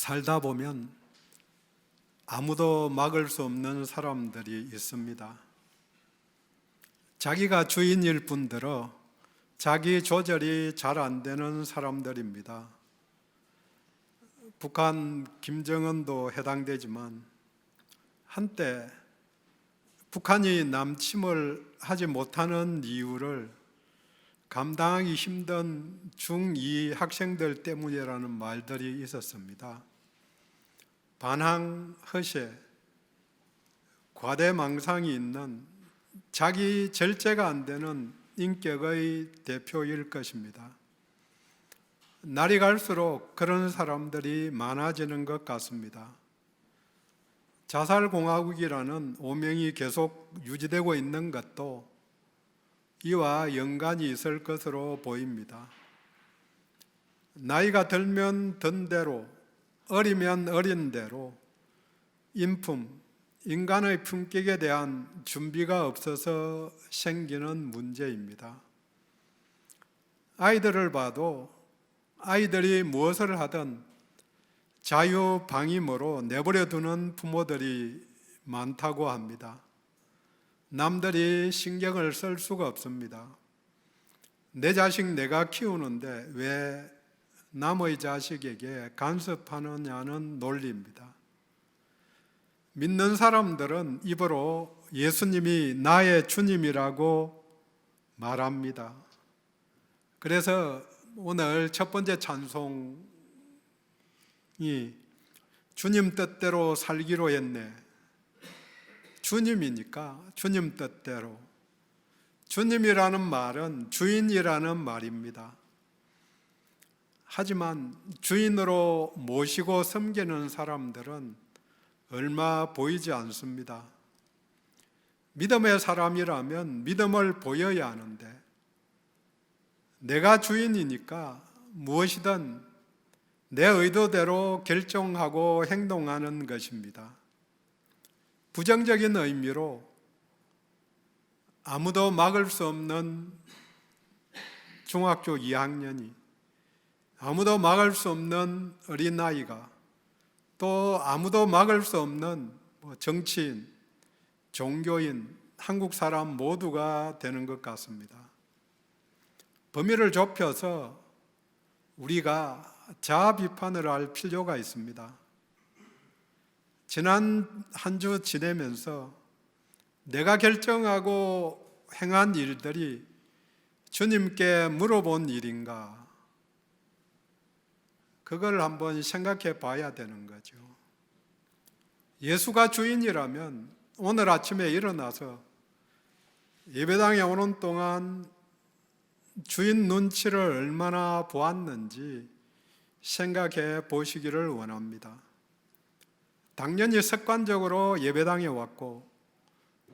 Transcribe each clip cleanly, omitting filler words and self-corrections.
살다 보면 아무도 막을 수 없는 사람들이 있습니다. 자기가 주인일 뿐더러 자기 조절이 잘 안 되는 사람들입니다. 북한 김정은도 해당되지만 한때 북한이 남침을 하지 못하는 이유를 감당하기 힘든 중2 학생들 때문이라는 말들이 있었습니다. 반항, 허세, 과대망상이 있는 자기 절제가 안 되는 인격의 대표일 것입니다. 날이 갈수록 그런 사람들이 많아지는 것 같습니다. 자살공화국이라는 오명이 계속 유지되고 있는 것도 이와 연관이 있을 것으로 보입니다. 나이가 들면 든 대로, 어리면 어린 대로 인품, 인간의 품격에 대한 준비가 없어서 생기는 문제입니다. 아이들을 봐도 아이들이 무엇을 하든 자유방임으로 내버려 두는 부모들이 많다고 합니다. 남들이 신경을 쓸 수가 없습니다. 내 자식 내가 키우는데 왜 남의 자식에게 간섭하느냐는 논리입니다. 믿는 사람들은 입으로 예수님이 나의 주님이라고 말합니다. 그래서 오늘 첫 번째 찬송이 주님 뜻대로 살기로 했네. 주님이니까 주님 뜻대로. 주님이라는 말은 주인이라는 말입니다. 하지만 주인으로 모시고 섬기는 사람들은 얼마 보이지 않습니다. 믿음의 사람이라면 믿음을 보여야 하는데 내가 주인이니까 무엇이든 내 의도대로 결정하고 행동하는 것입니다. 부정적인 의미로 아무도 막을 수 없는 중학교 2학년이, 아무도 막을 수 없는 어린아이가, 또 아무도 막을 수 없는 정치인, 종교인, 한국 사람 모두가 되는 것 같습니다. 범위를 좁혀서 우리가 자아 비판을 할 필요가 있습니다. 지난 한 주 지내면서 내가 결정하고 행한 일들이 주님께 물어본 일인가? 그걸 한번 생각해 봐야 되는 거죠. 예수가 주인이라면 오늘 아침에 일어나서 예배당에 오는 동안 주인 눈치를 얼마나 보았는지 생각해 보시기를 원합니다. 당연히 습관적으로 예배당에 왔고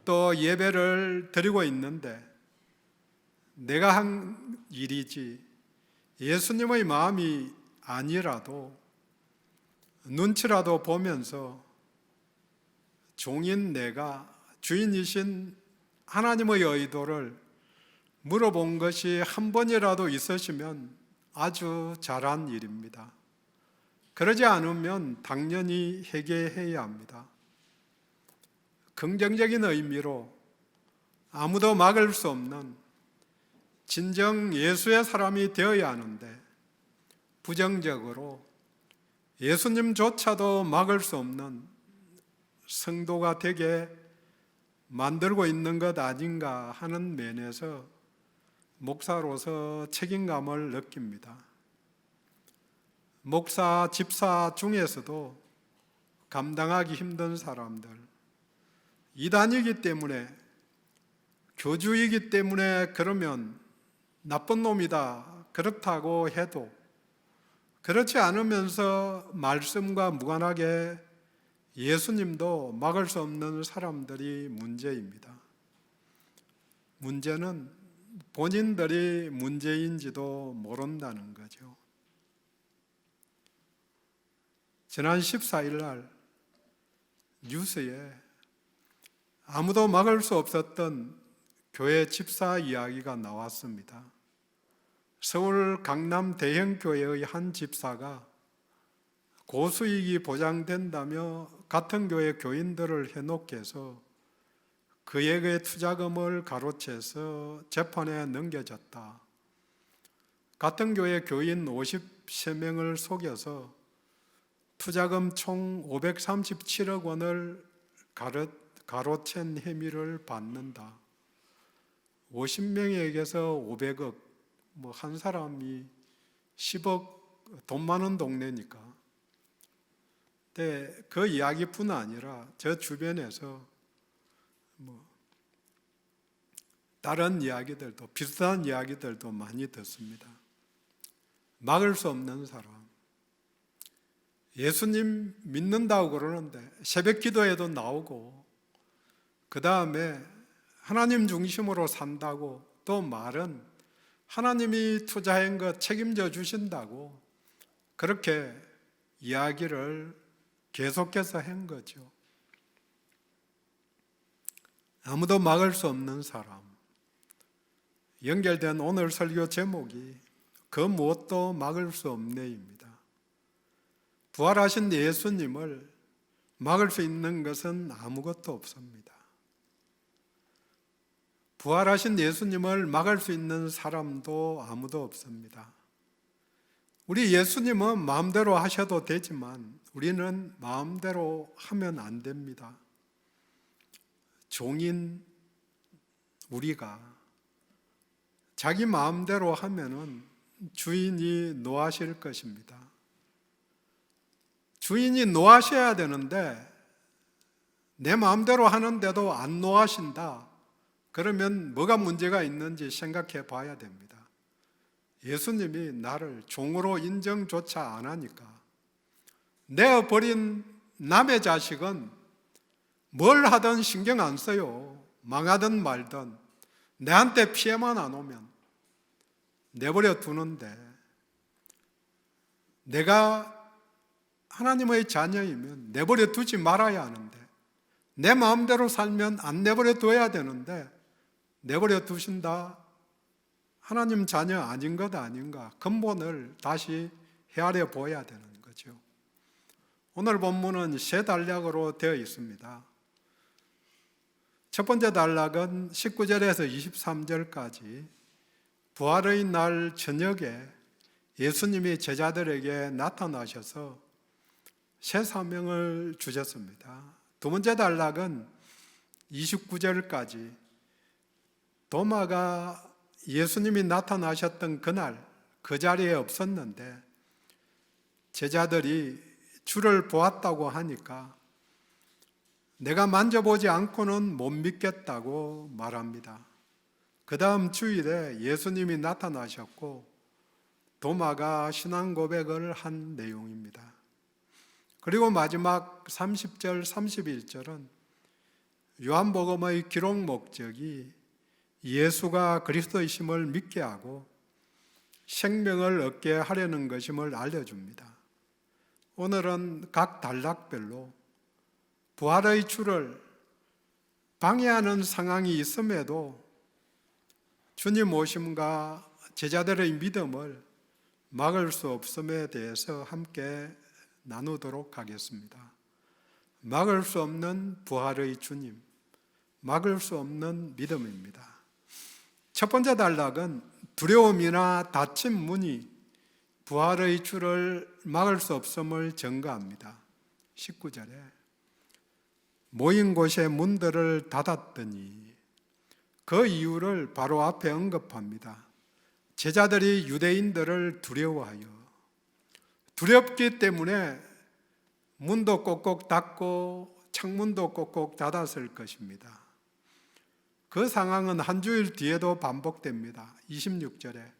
또 예배를 드리고 있는데 내가 한 일이지 예수님의 마음이 아니라도 눈치라도 보면서 종인 내가 주인이신 하나님의 의도를 물어본 것이 한 번이라도 있으시면 아주 잘한 일입니다. 그러지 않으면 당연히 회개해야 합니다. 긍정적인 의미로 아무도 막을 수 없는 진정 예수의 사람이 되어야 하는데 부정적으로 예수님조차도 막을 수 없는 성도가 되게 만들고 있는 것 아닌가 하는 면에서 목사로서 책임감을 느낍니다. 목사, 집사 중에서도 감당하기 힘든 사람들, 이단이기 때문에, 교주이기 때문에 그러면 나쁜 놈이다 그렇다고 해도 그렇지 않으면서 말씀과 무관하게 예수님도 막을 수 없는 사람들이 문제입니다. 문제는 본인들이 문제인지도 모른다는 거죠. 지난 14일 날 뉴스에 아무도 막을 수 없었던 교회 집사 이야기가 나왔습니다. 서울 강남 대형교회의 한 집사가 고수익이 보장된다며 같은 교회 교인들을 해놓게 해서 그에게 투자금을 가로채서 재판에 넘겨졌다. 같은 교회 교인 53명을 속여서 투자금 총 537억 원을 가로챈 혐의를 받는다. 50명에게서 500억, 한 사람이 10억, 돈 많은 동네니까. 근데 그 이야기뿐 아니라 저 주변에서 다른 이야기들도, 비슷한 이야기들도 많이 듣습니다. 막을 수 없는 사람. 예수님 믿는다고 그러는데 새벽 기도에도 나오고, 그 다음에 하나님 중심으로 산다고, 또 말은 하나님이 투자한 것 책임져 주신다고 그렇게 이야기를 계속해서 한 거죠. 아무도 막을 수 없는 사람. 연결된 오늘 설교 제목이 그 무엇도 막을 수 없네입니다. 부활하신 예수님을 막을 수 있는 것은 아무것도 없습니다. 부활하신 예수님을 막을 수 있는 사람도 아무도 없습니다. 우리 예수님은 마음대로 하셔도 되지만 우리는 마음대로 하면 안 됩니다. 종인 우리가 자기 마음대로 하면은 주인이 노하실 것입니다. 주인이 노하셔야 되는데 내 마음대로 하는데도 안 노하신다. 그러면 뭐가 문제가 있는지 생각해 봐야 됩니다. 예수님이 나를 종으로 인정조차 안 하니까 내어버린 남의 자식은 뭘 하든 신경 안 써요. 망하든 말든 내한테 피해만 안 오면 내버려 두는데, 내가 하나님의 자녀이면 내버려 두지 말아야 하는데, 내 마음대로 살면 안 내버려 둬야 되는데 내버려 두신다. 하나님 자녀 아닌 것 아닌가? 근본을 다시 헤아려 보아야 되는 거죠. 오늘 본문은 세 단락으로 되어 있습니다. 첫 번째 단락은 19절에서 23절까지 부활의 날 저녁에 예수님이 제자들에게 나타나셔서 새 사명을 주셨습니다. 두 번째 단락은 29절까지 도마가 예수님이 나타나셨던 그날 그 자리에 없었는데 제자들이 주를 보았다고 하니까 내가 만져보지 않고는 못 믿겠다고 말합니다. 그 다음 주일에 예수님이 나타나셨고 도마가 신앙 고백을 한 내용입니다. 그리고 마지막 30절, 31절은 요한복음의 기록 목적이 예수가 그리스도이심을 믿게 하고 생명을 얻게 하려는 것임을 알려줍니다. 오늘은 각 단락별로 부활의 주를 방해하는 상황이 있음에도 주님 오심과 제자들의 믿음을 막을 수 없음에 대해서 함께 나누도록 하겠습니다. 막을 수 없는 부활의 주님, 막을 수 없는 믿음입니다. 첫 번째 단락은 두려움이나 닫힌 문이 부활의 주를 막을 수 없음을 증거합니다. 19절에 모인 곳의 문들을 닫았더니, 그 이유를 바로 앞에 언급합니다. 제자들이 유대인들을 두려워하여, 두렵기 때문에 문도 꼭꼭 닫고 창문도 꼭꼭 닫았을 것입니다. 그 상황은 한 주일 뒤에도 반복됩니다. 26절에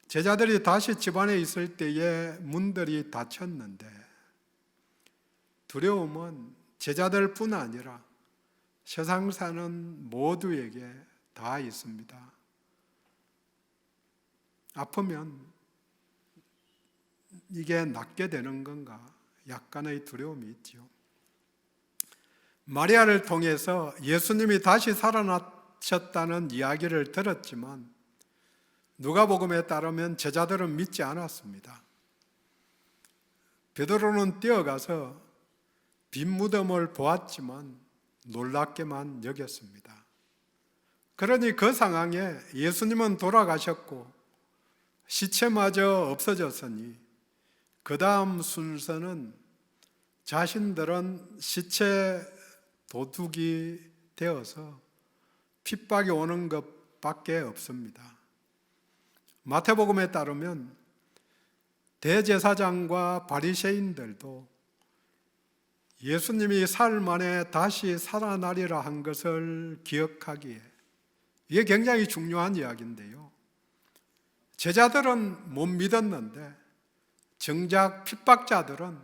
제자들이 다시 집안에 있을 때에 문들이 닫혔는데, 두려움은 제자들뿐 아니라 세상 사는 모두에게 다 있습니다. 아프면 이게 낫게 되는 건가? 약간의 두려움이 있죠. 마리아를 통해서 예수님이 다시 살아나셨다는 이야기를 들었지만 누가복음에 따르면 제자들은 믿지 않았습니다. 베드로는 뛰어가서 빈 무덤을 보았지만 놀랍게만 여겼습니다. 그러니 그 상황에 예수님은 돌아가셨고 시체마저 없어졌으니 그 다음 순서는 자신들은 시체 도둑이 되어서 핍박이 오는 것밖에 없습니다. 마태복음에 따르면 대제사장과 바리새인들도 예수님이 사흘 만에 다시 살아나리라 한 것을 기억하기에, 이게 굉장히 중요한 이야기인데요, 제자들은 못 믿었는데 정작 핍박자들은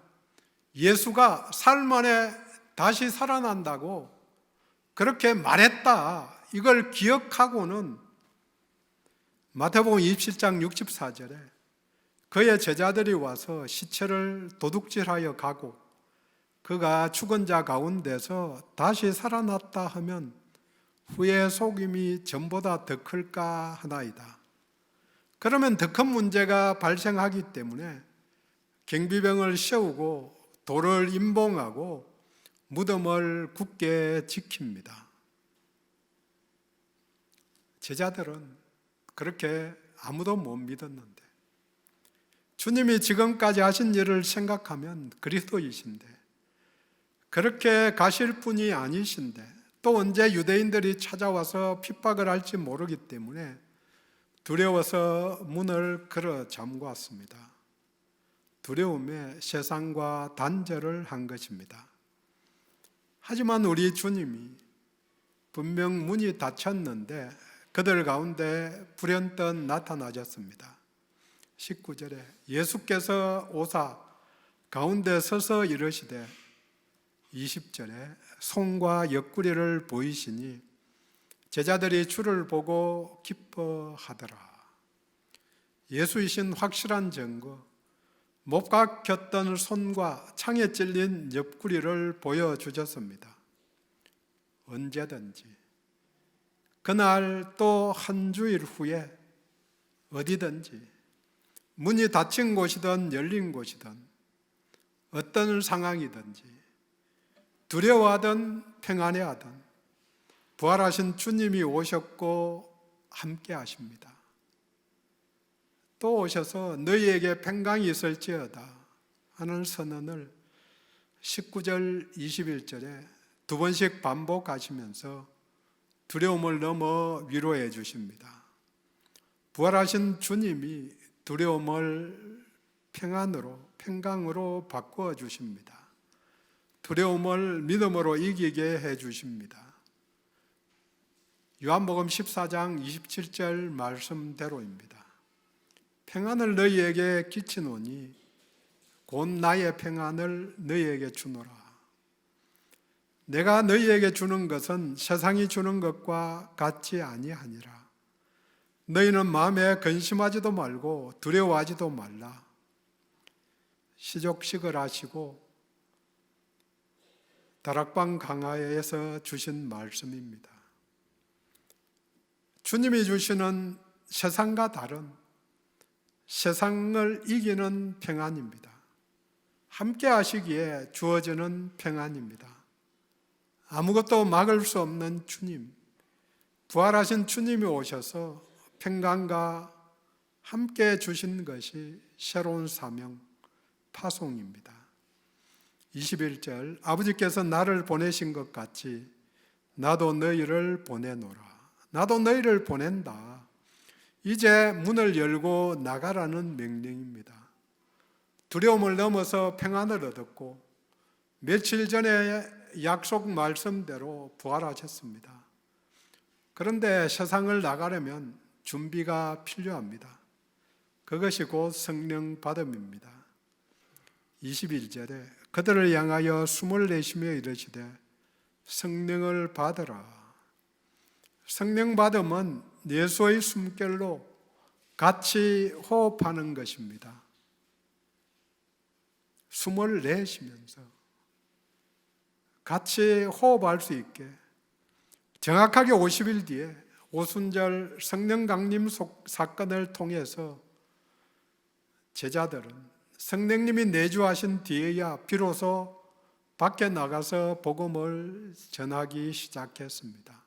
예수가 사흘 만에 다시 살아난다고 그렇게 말했다, 이걸 기억하고는 마태복음 27장 64절에 그의 제자들이 와서 시체를 도둑질하여 가고 그가 죽은 자 가운데서 다시 살아났다 하면 후에 속임이 전보다 더 클까 하나이다. 그러면 더 큰 문제가 발생하기 때문에 경비병을 세우고 돌을 임봉하고 무덤을 굳게 지킵니다. 제자들은 그렇게 아무도 못 믿었는데 주님이 지금까지 하신 일을 생각하면 그리스도이신데, 그렇게 가실 분이 아니신데 또 언제 유대인들이 찾아와서 핍박을 할지 모르기 때문에 두려워서 문을 걸어 잠갔습니다. 두려움에 세상과 단절을 한 것입니다. 하지만 우리 주님이 분명 문이 닫혔는데 그들 가운데 불현듯 나타나셨습니다. 19절에 예수께서 오사 가운데 서서 이르시되 20절에 손과 옆구리를 보이시니 제자들이 주를 보고 기뻐하더라. 예수이신 확실한 증거, 못 박혔던 손과 창에 찔린 옆구리를 보여주셨습니다. 언제든지 그날 또 한 주일 후에 어디든지 문이 닫힌 곳이든 열린 곳이든 어떤 상황이든지 두려워하든 평안해하든 부활하신 주님이 오셨고 함께 하십니다. 또 오셔서 너희에게 평강이 있을지어다 하는 선언을 19절 21절에 두 번씩 반복하시면서 두려움을 넘어 위로해 주십니다. 부활하신 주님이 두려움을 평안으로, 평강으로 바꾸어 주십니다. 두려움을 믿음으로 이기게 해 주십니다. 요한복음 14장 27절 말씀대로입니다. 평안을 너희에게 끼치노니 곧 나의 평안을 너희에게 주노라. 내가 너희에게 주는 것은 세상이 주는 것과 같지 아니하니라. 너희는 마음에 근심하지도 말고 두려워하지도 말라. 시족식을 하시고 다락방 강화에서 주신 말씀입니다. 주님이 주시는 세상과 다른 세상을 이기는 평안입니다. 함께 하시기에 주어지는 평안입니다. 아무것도 막을 수 없는 주님, 부활하신 주님이 오셔서 평강과 함께 주신 것이 새로운 사명, 파송입니다. 21절, 아버지께서 나를 보내신 것 같이 나도 너희를 보내노라. 나도 너희를 보낸다. 이제 문을 열고 나가라는 명령입니다. 두려움을 넘어서 평안을 얻었고 며칠 전에 약속 말씀대로 부활하셨습니다. 그런데 세상을 나가려면 준비가 필요합니다. 그것이 곧 성령 받음입니다. 21절에 그들을 향하여 숨을 내쉬며 이르시되 성령을 받으라. 성령 받음은 예수의 숨결로 같이 호흡하는 것입니다. 숨을 내쉬면서 같이 호흡할 수 있게 정확하게 50일 뒤에 오순절 성령 강림 사건을 통해서 제자들은 성령님이 내주하신 뒤에야 비로소 밖에 나가서 복음을 전하기 시작했습니다.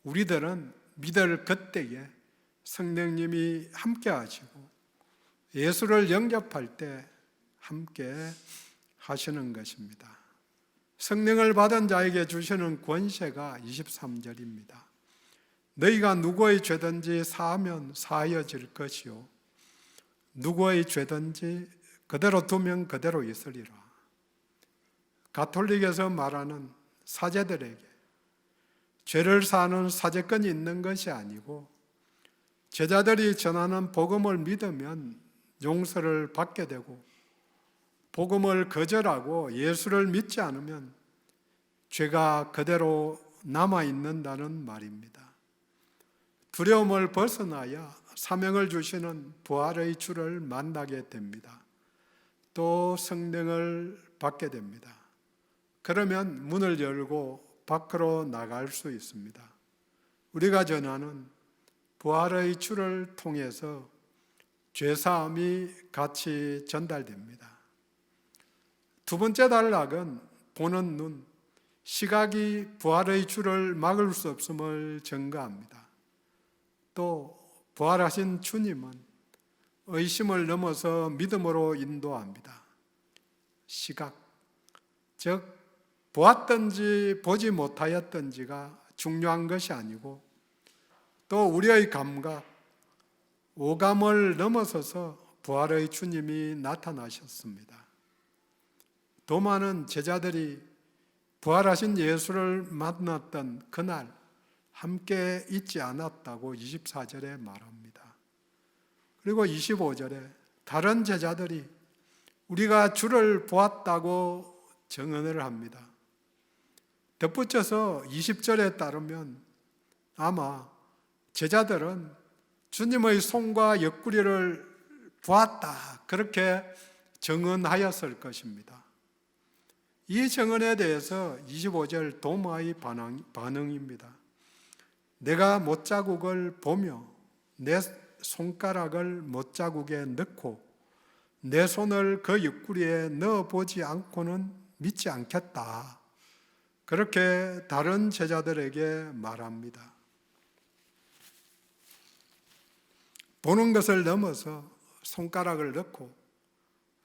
우리들은 믿을 그때에 성령님이 함께 하시고 예수를 영접할 때 함께 하시는 것입니다. 성령을 받은 자에게 주시는 권세가 23절입니다. 너희가 누구의 죄든지 사하면 사하여질 것이요 누구의 죄든지 그대로 두면 그대로 있으리라. 가톨릭에서 말하는 사제들에게 죄를 사하는 사제권이 있는 것이 아니고 제자들이 전하는 복음을 믿으면 용서를 받게 되고 복음을 거절하고 예수를 믿지 않으면 죄가 그대로 남아있는다는 말입니다. 두려움을 벗어나야 사명을 주시는 부활의 주를 만나게 됩니다. 또 성령을 받게 됩니다. 그러면 문을 열고 밖으로 나갈 수 있습니다. 우리가 전하는 부활의 주를 통해서 죄사함이 같이 전달됩니다. 두 번째 단락은 보는 눈, 시각이 부활의 주를 막을 수 없음을 증거합니다. 또 부활하신 주님은 의심을 넘어서 믿음으로 인도합니다. 시각, 즉 보았든지 보지 못하였든지가 중요한 것이 아니고 또 우리의 감각, 오감을 넘어서서 부활의 주님이 나타나셨습니다. 도마는 제자들이 부활하신 예수를 만났던 그날 함께 있지 않았다고 24절에 말합니다. 그리고 25절에 다른 제자들이 우리가 주를 보았다고 증언을 합니다. 덧붙여서 20절에 따르면 아마 제자들은 주님의 손과 옆구리를 보았다 그렇게 증언하였을 것입니다. 이 증언에 대해서 25절 도마의 반응입니다. 내가 못자국을 보며 내 손가락을 못자국에 넣고 내 손을 그 옆구리에 넣어보지 않고는 믿지 않겠다. 그렇게 다른 제자들에게 말합니다. 보는 것을 넘어서 손가락을 넣고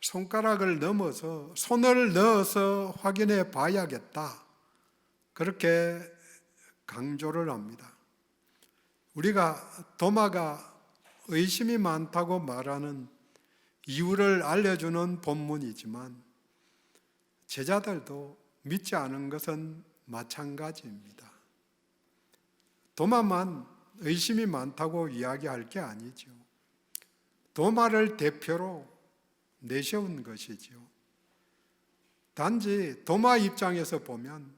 손가락을 넘어서 손을 넣어서 확인해 봐야겠다. 그렇게 강조를 합니다. 우리가 도마가 의심이 많다고 말하는 이유를 알려주는 본문이지만 제자들도 믿지 않은 것은 마찬가지입니다. 도마만 의심이 많다고 이야기할 게 아니죠. 도마를 대표로 내세운 것이지요. 단지 도마 입장에서 보면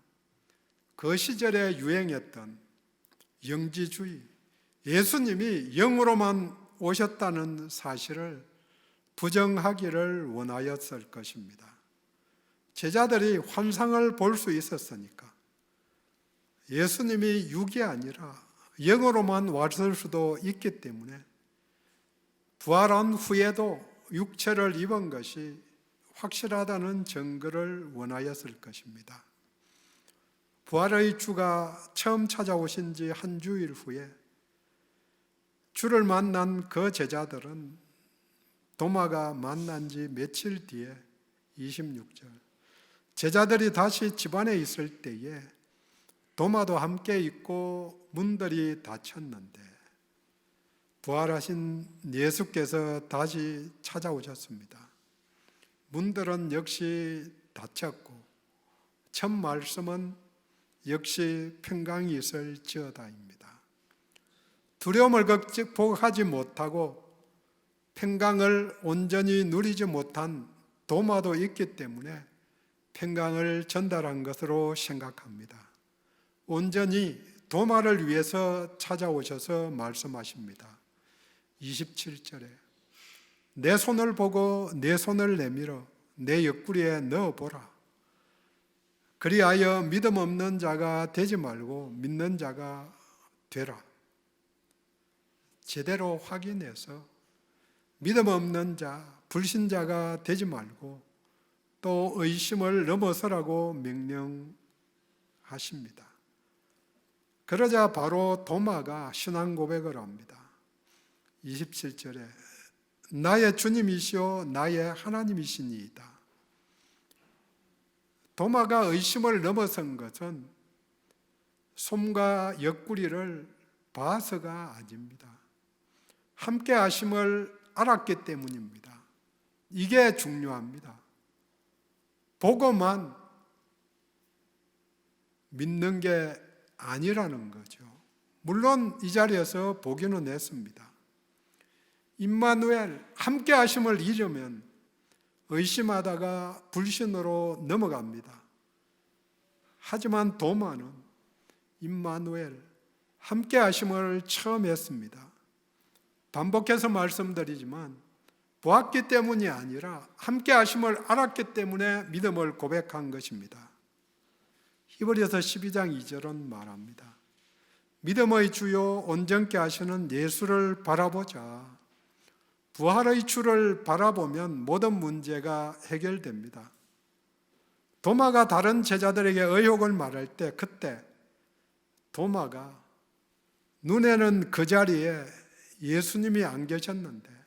그 시절에 유행했던 영지주의, 예수님이 영으로만 오셨다는 사실을 부정하기를 원하였을 것입니다. 제자들이 환상을 볼 수 있었으니까 예수님이 육이 아니라 영으로만 왔을 수도 있기 때문에 부활한 후에도 육체를 입은 것이 확실하다는 증거를 원하였을 것입니다. 부활의 주가 처음 찾아오신 지 한 주일 후에 주를 만난 그 제자들은 도마가 만난 지 며칠 뒤에 26절 제자들이 다시 집안에 있을 때에 도마도 함께 있고 문들이 닫혔는데 부활하신 예수께서 다시 찾아오셨습니다. 문들은 역시 닫혔고 첫 말씀은 역시 평강이 있을지어다입니다. 두려움을 극복하지 못하고 평강을 온전히 누리지 못한 도마도 있기 때문에 평강을 전달한 것으로 생각합니다. 온전히 도마를 위해서 찾아오셔서 말씀하십니다. 27절에 내 손을 보고 내 손을 내밀어 내 옆구리에 넣어보라. 그리하여 믿음 없는 자가 되지 말고 믿는 자가 되라. 제대로 확인해서 믿음 없는 자, 불신자가 되지 말고 또 의심을 넘어서라고 명령하십니다. 그러자 바로 도마가 신앙 고백을 합니다. 27절에 나의 주님이시오 나의 하나님이시니이다. 도마가 의심을 넘어선 것은 솜과 옆구리를 봐서가 아닙니다. 함께 하심을 알았기 때문입니다. 이게 중요합니다. 보고만 믿는 게 아니라는 거죠. 물론 이 자리에서 보기는 했습니다. 임마누엘, 함께 하심을 잃으면 의심하다가 불신으로 넘어갑니다. 하지만 도마는 임마누엘, 함께 하심을 처음 했습니다. 반복해서 말씀드리지만 보았기 때문이 아니라 함께 하심을 알았기 때문에 믿음을 고백한 것입니다. 히브리서 12장 2절은 말합니다. 믿음의 주요 온전케 하시는 예수를 바라보자. 부활의 주를 바라보면 모든 문제가 해결됩니다. 도마가 다른 제자들에게 의혹을 말할 때 그때 도마가 눈에는 그 자리에 예수님이 안 계셨는데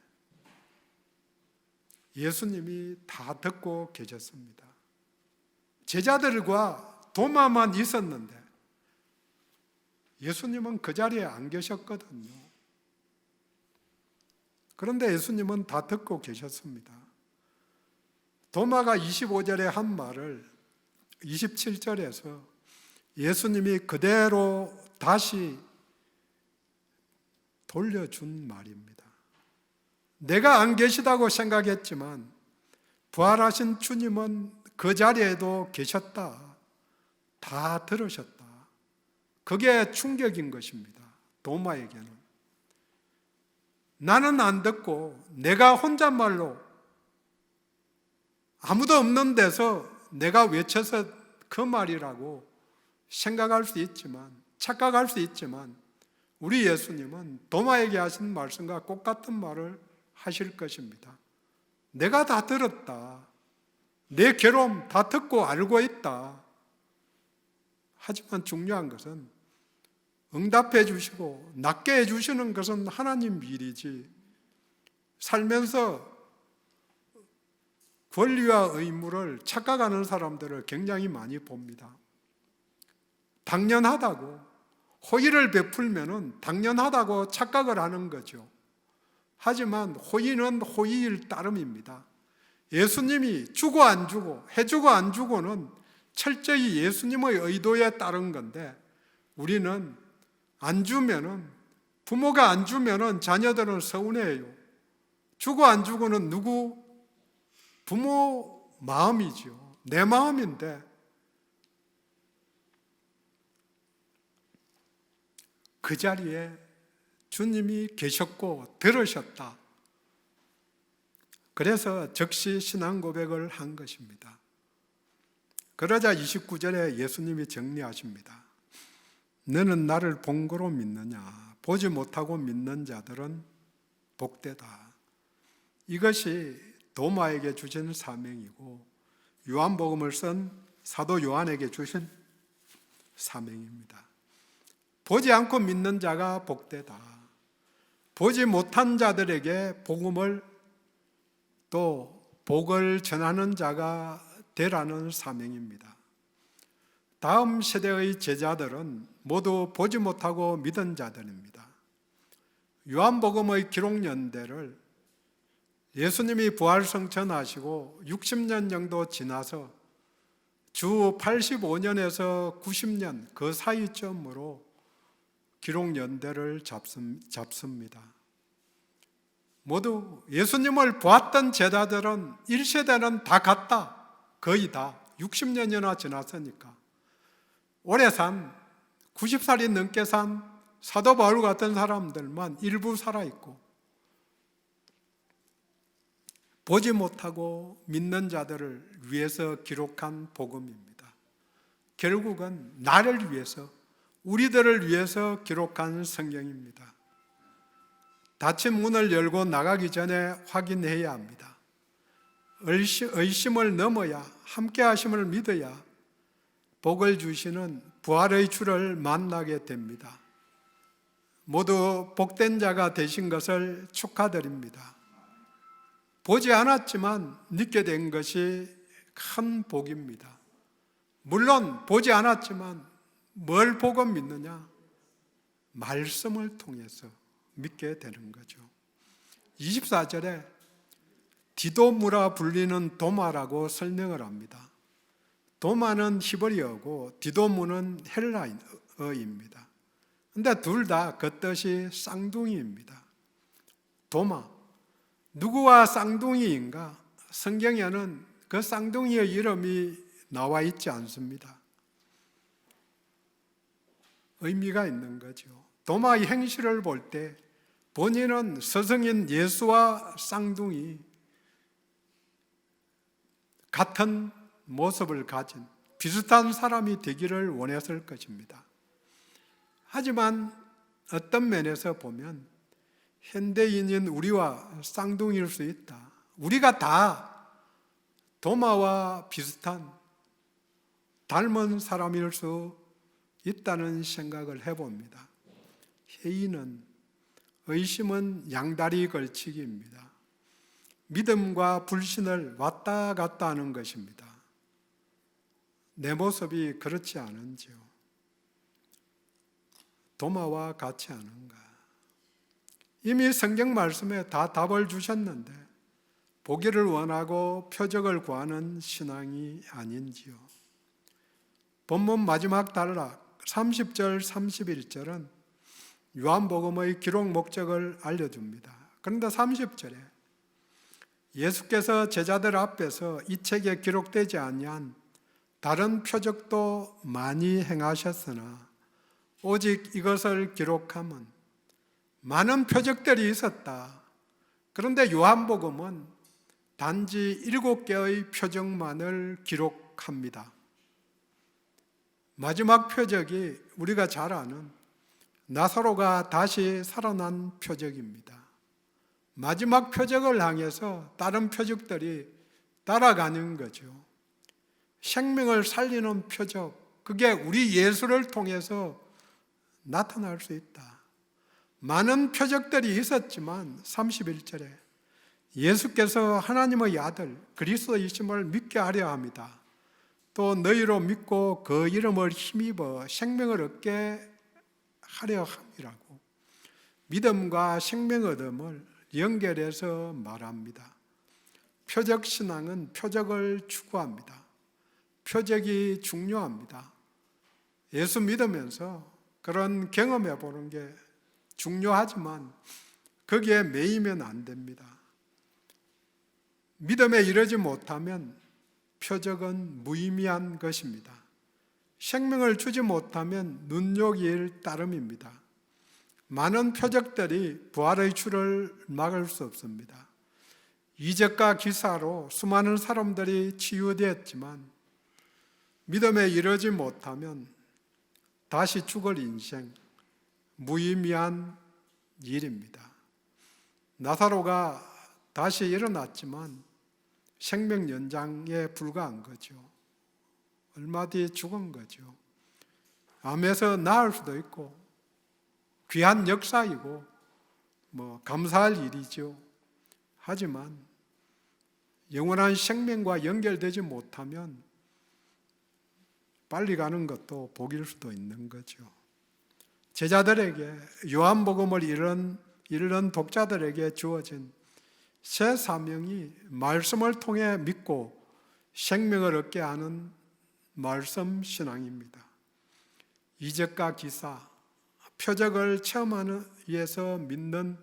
예수님이 다 듣고 계셨습니다. 제자들과 도마만 있었는데 예수님은 그 자리에 안 계셨거든요. 그런데 예수님은 다 듣고 계셨습니다. 도마가 25절에 한 말을 27절에서 예수님이 그대로 다시 돌려준 말입니다. 내가 안 계시다고 생각했지만 부활하신 주님은 그 자리에도 계셨다. 다 들으셨다. 그게 충격인 것입니다. 도마에게는. 나는 안 듣고 내가 혼잣말로 아무도 없는 데서 내가 외쳐서 그 말이라고 생각할 수 있지만, 착각할 수 있지만 우리 예수님은 도마에게 하신 말씀과 똑같은 말을 하실 것입니다. 내가 다 들었다. 내 괴로움 다 듣고 알고 있다. 하지만 중요한 것은 응답해 주시고 낫게 해 주시는 것은 하나님 일이지 살면서 권리와 의무를 착각하는 사람들을 굉장히 많이 봅니다. 당연하다고 호의를 베풀면은 당연하다고 착각을 하는 거죠. 하지만 호의는 호의일 따름입니다. 예수님이 주고 안 주고 해주고 안 주고는 철저히 예수님의 의도에 따른 건데 우리는 안 주면은 부모가 안 주면은 자녀들은 서운해요. 주고 안 주고는 누구? 부모 마음이죠. 내 마음인데 그 자리에 주님이 계셨고 들으셨다. 그래서 즉시 신앙 고백을 한 것입니다. 그러자 29절에 예수님이 정리하십니다. 너는 나를 본 거로 믿느냐? 보지 못하고 믿는 자들은 복되다. 이것이 도마에게 주신 사명이고 요한복음을 쓴 사도 요한에게 주신 사명입니다. 보지 않고 믿는 자가 복되다. 보지 못한 자들에게 복음을 또 복을 전하는 자가 되라는 사명입니다. 다음 세대의 제자들은 모두 보지 못하고 믿은 자들입니다. 요한복음의 기록 연대를 예수님이 부활성천하시고 60년 정도 지나서 주 85년에서 90년 그 사이점으로 기록 연대를 잡습니다. 모두 예수님을 보았던 제자들은 1세대는 다 갔다. 거의 다 60년이나 지났으니까 오래 산 90살이 넘게 산 사도 바울 같은 사람들만 일부 살아있고 보지 못하고 믿는 자들을 위해서 기록한 복음입니다. 결국은 나를 위해서 우리들을 위해서 기록한 성경입니다. 닫힌 문을 열고 나가기 전에 확인해야 합니다. 의심을 넘어야, 함께 하심을 믿어야 복을 주시는 부활의 주를 만나게 됩니다. 모두 복된 자가 되신 것을 축하드립니다. 보지 않았지만 믿게 된 것이 큰 복입니다. 물론 보지 않았지만 뭘 보고 믿느냐? 말씀을 통해서 믿게 되는 거죠. 24절에 디도무라 불리는 도마라고 설명을 합니다. 도마는 히브리어고 디도무는 헬라어입니다. 근데 둘 다 그 뜻이 쌍둥이입니다. 도마, 누구와 쌍둥이인가? 성경에는 그 쌍둥이의 이름이 나와 있지 않습니다. 의미가 있는 거죠. 도마의 행실을 볼 때 본인은 스승인 예수와 쌍둥이 같은 모습을 가진 비슷한 사람이 되기를 원했을 것입니다. 하지만 어떤 면에서 보면 현대인인 우리와 쌍둥이일 수 있다. 우리가 다 도마와 비슷한 닮은 사람일 수 있다는 생각을 해봅니다. 회의는, 의심은 양다리 걸치기입니다. 믿음과 불신을 왔다 갔다 하는 것입니다. 내 모습이 그렇지 않은지요? 도마와 같지 않은가? 이미 성경 말씀에 다 답을 주셨는데 보기를 원하고 표적을 구하는 신앙이 아닌지요? 본문 마지막 단락 30절 31절은 요한복음의 기록 목적을 알려줍니다. 그런데 30절에 예수께서 제자들 앞에서 이 책에 기록되지 아니한 다른 표적도 많이 행하셨으나 오직 이것을 기록함은 많은 표적들이 있었다. 그런데 요한복음은 단지 7개의 표적만을 기록합니다. 마지막 표적이 우리가 잘 아는 나사로가 다시 살아난 표적입니다. 마지막 표적을 향해서 다른 표적들이 따라가는 거죠. 생명을 살리는 표적, 그게 우리 예수를 통해서 나타날 수 있다. 많은 표적들이 있었지만 31절에 예수께서 하나님의 아들 그리스도이심을 믿게 하려 합니다. 또 너희로 믿고 그 이름을 힘입어 생명을 얻게 하려 함이라고 믿음과 생명 얻음을 연결해서 말합니다. 표적 신앙은 표적을 추구합니다. 표적이 중요합니다. 예수 믿으면서 그런 경험해 보는 게 중요하지만 거기에 매이면 안 됩니다. 믿음에 이르지 못하면 표적은 무의미한 것입니다. 생명을 주지 못하면 눈요길 따름입니다. 많은 표적들이 부활의 주를 막을 수 없습니다. 이적과 기사로 수많은 사람들이 치유되었지만 믿음에 이르지 못하면 다시 죽을 인생, 무의미한 일입니다. 나사로가 다시 일어났지만 생명 연장에 불과한 거죠. 얼마 뒤에 죽은 거죠. 암에서 나을 수도 있고 귀한 역사이고 감사할 일이죠. 하지만 영원한 생명과 연결되지 못하면 빨리 가는 것도 복일 수도 있는 거죠. 제자들에게 요한복음을 읽는 독자들에게 주어진 새 사명이 말씀을 통해 믿고 생명을 얻게 하는 말씀 신앙입니다. 이적과 기사, 표적을 체험하는 위해서 믿는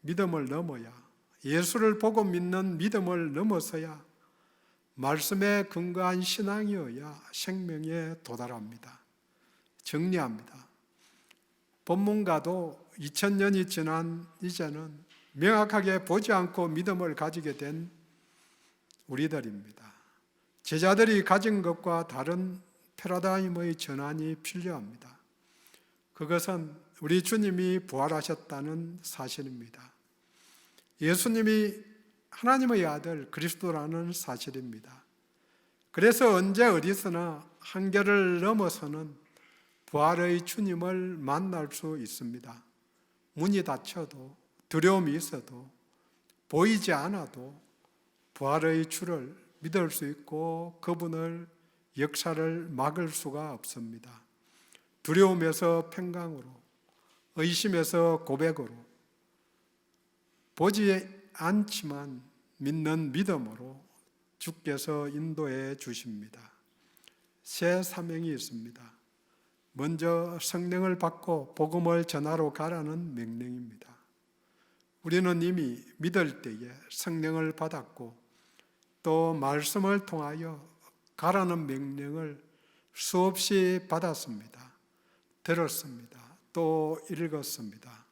믿음을 넘어야, 예수를 보고 믿는 믿음을 넘어서야 말씀에 근거한 신앙이어야 생명에 도달합니다. 정리합니다. 본문과도 2000년이 지난 이제는 명확하게 보지 않고 믿음을 가지게 된 우리들입니다. 제자들이 가진 것과 다른 패러다임의 전환이 필요합니다. 그것은 우리 주님이 부활하셨다는 사실입니다. 예수님이 하나님의 아들 그리스도라는 사실입니다. 그래서 언제 어디서나 한계를 넘어서는 부활의 주님을 만날 수 있습니다. 문이 닫혀도, 두려움이 있어도, 보이지 않아도 부활의 주를 믿을 수 있고 그분을 역사를 막을 수가 없습니다. 두려움에서 평강으로, 의심에서 고백으로, 보지 않지만 믿는 믿음으로 주께서 인도해 주십니다. 새 사명이 있습니다. 먼저 성령을 받고 복음을 전하러 가라는 명령입니다. 우리는 이미 믿을 때에 성령을 받았고 또 말씀을 통하여 가라는 명령을 수없이 받았습니다. 들었습니다. 또 읽었습니다.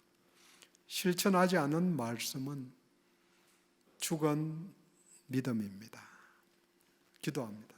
실천하지 않은 말씀은 죽은 믿음입니다. 기도합니다.